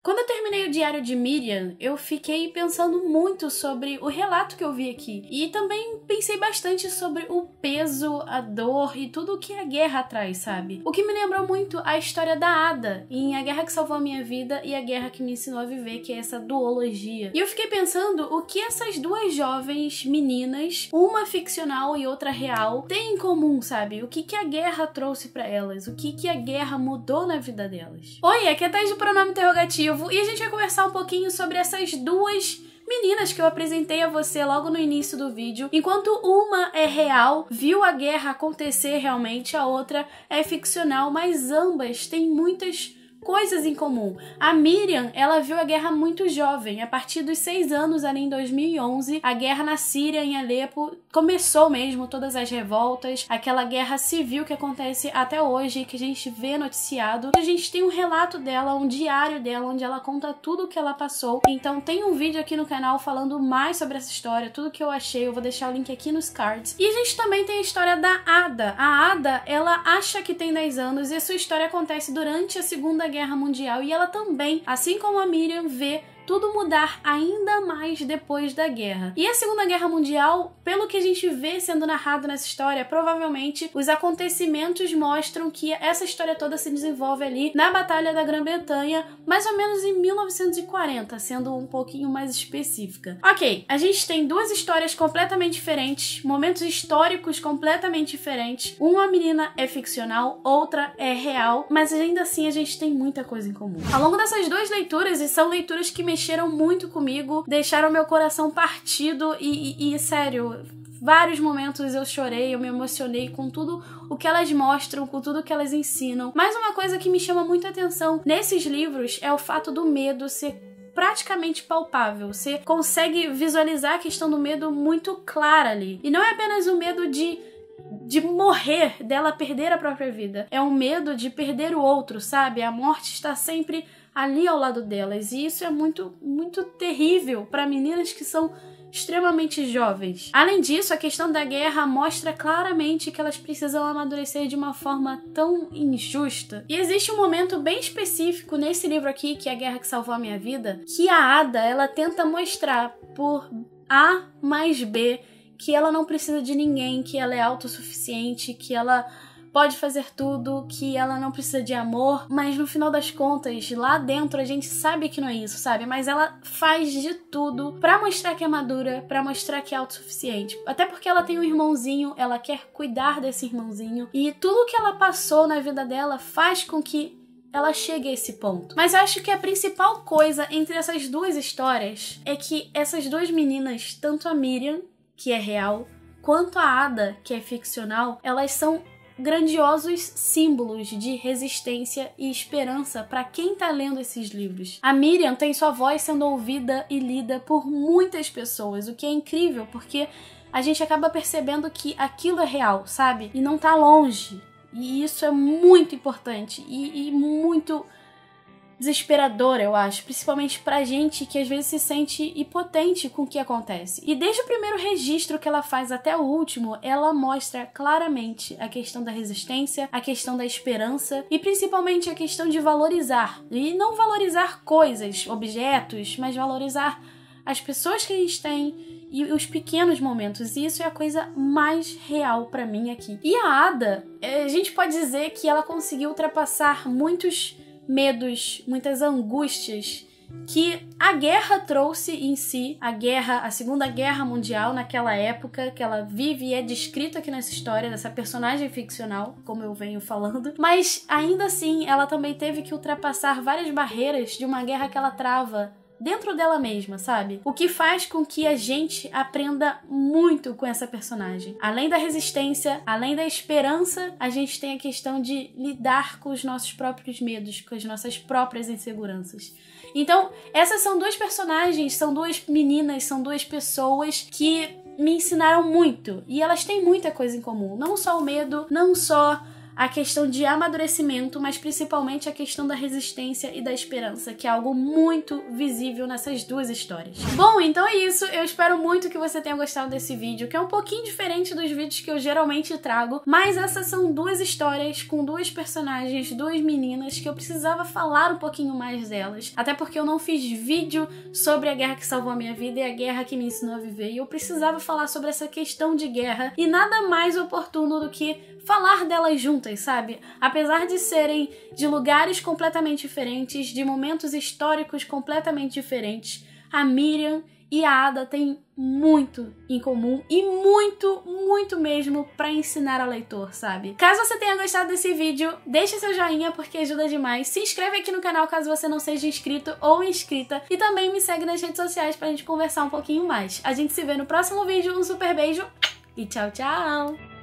Quando eu terminei o Diário de Miriam, eu fiquei pensando muito sobre o relato que eu vi aqui. E também pensei bastante sobre o peso, a dor e tudo o que a guerra traz, sabe? O que me lembrou muito a história da Ada, em A Guerra que Salvou a Minha Vida e A Guerra que Me Ensinou a Viver, que é essa duologia. E eu fiquei pensando o que essas duas jovens meninas, uma ficcional e outra real, têm em comum, sabe? O que a guerra trouxe pra elas, o que a guerra mudou na vida delas. Oi, aqui é Thaís do Pronome Interrogativo. E a gente vai conversar um pouquinho sobre essas duas meninas que eu apresentei a você logo no início do vídeo. Enquanto uma é real, viu a guerra acontecer realmente, a outra é ficcional, mas ambas têm muitas coisas em comum. A Miriam, ela viu a guerra muito jovem, a partir dos 6 anos, ali em 2011, a guerra na Síria, em Alepo, começou mesmo, todas as revoltas, aquela guerra civil que acontece até hoje, que a gente vê noticiado. A gente tem um relato dela, um diário dela, onde ela conta tudo o que ela passou. Então tem um vídeo aqui no canal falando mais sobre essa história, tudo que eu achei, eu vou deixar o link aqui nos cards. E a gente também tem a história da Ada. A Ada, ela acha que tem 10 anos e a sua história acontece durante a Segunda Guerra Mundial e ela também, assim como a Miriam, vê tudo mudar ainda mais depois da guerra. E a Segunda Guerra Mundial, pelo que a gente vê sendo narrado nessa história, provavelmente os acontecimentos mostram que essa história toda se desenvolve ali na Batalha da Grã-Bretanha, mais ou menos em 1940, sendo um pouquinho mais específica. Ok, a gente tem duas histórias completamente diferentes, momentos históricos completamente diferentes. Uma menina é ficcional, outra é real, mas ainda assim a gente tem muita coisa em comum. Ao longo dessas duas leituras, e são leituras que mexeram muito comigo, deixaram meu coração partido e sério, vários momentos eu chorei, eu me emocionei com tudo o que elas mostram, com tudo o que elas ensinam. Mas uma coisa que me chama muito a atenção nesses livros é o fato do medo ser praticamente palpável. Você consegue visualizar a questão do medo muito clara ali. E não é apenas o medo de morrer, dela perder a própria vida. É um medo de perder o outro, sabe? A morte está sempre ali ao lado delas. E isso é muito, muito terrível para meninas que são extremamente jovens. Além disso, a questão da guerra mostra claramente que elas precisam amadurecer de uma forma tão injusta. E existe um momento bem específico nesse livro aqui, que é A Guerra que Salvou a Minha Vida, que a Ada, ela tenta mostrar por A mais B que ela não precisa de ninguém, que ela é autossuficiente, que ela pode fazer tudo, que ela não precisa de amor, mas no final das contas, lá dentro a gente sabe que não é isso, sabe? Mas ela faz de tudo pra mostrar que é madura, pra mostrar que é autossuficiente. Até porque ela tem um irmãozinho, ela quer cuidar desse irmãozinho, e tudo que ela passou na vida dela faz com que ela chegue a esse ponto. Mas eu acho que a principal coisa entre essas duas histórias é que essas duas meninas, tanto a Miriam, que é real, quanto a Ada, que é ficcional, elas são grandiosos símbolos de resistência e esperança para quem tá lendo esses livros. A Miriam tem sua voz sendo ouvida e lida por muitas pessoas, o que é incrível, porque a gente acaba percebendo que aquilo é real, sabe? E não tá longe. E isso é muito importante e muito desesperador, eu acho, principalmente pra gente que às vezes se sente impotente com o que acontece. E desde o primeiro registro que ela faz até o último, ela mostra claramente a questão da resistência, a questão da esperança e principalmente a questão de valorizar. E não valorizar coisas, objetos, mas valorizar as pessoas que a gente tem e os pequenos momentos. E isso é a coisa mais real pra mim aqui. E a Ada, a gente pode dizer que ela conseguiu ultrapassar muitos medos, muitas angústias que a guerra trouxe em si, a Segunda Guerra Mundial, naquela época que ela vive e é descrita aqui nessa história dessa personagem ficcional, como eu venho falando, mas ainda assim ela também teve que ultrapassar várias barreiras de uma guerra que ela trava dentro dela mesma, sabe? O que faz com que a gente aprenda muito com essa personagem. Além da resistência, além da esperança, a gente tem a questão de lidar com os nossos próprios medos, com as nossas próprias inseguranças. Então, essas são duas personagens, são duas meninas, são duas pessoas que me ensinaram muito. E elas têm muita coisa em comum. Não só o medo, não só a questão de amadurecimento, mas principalmente a questão da resistência e da esperança, que é algo muito visível nessas duas histórias. Bom, então é isso. Eu espero muito que você tenha gostado desse vídeo, que é um pouquinho diferente dos vídeos que eu geralmente trago, mas essas são duas histórias com duas personagens, duas meninas, que eu precisava falar um pouquinho mais delas, até porque eu não fiz vídeo sobre a guerra que salvou a minha vida e a guerra que me ensinou a viver, e eu precisava falar sobre essa questão de guerra, e nada mais oportuno do que falar delas juntas, sabe? Apesar de serem de lugares completamente diferentes, de momentos históricos completamente diferentes, a Miriam e a Ada têm muito em comum e muito mesmo pra ensinar ao leitor, sabe? Caso você tenha gostado desse vídeo, deixe seu joinha porque ajuda demais. Se inscreve aqui no canal caso você não seja inscrito ou inscrita e também me segue nas redes sociais pra gente conversar um pouquinho mais. A gente se vê no próximo vídeo, um super beijo e tchau, tchau!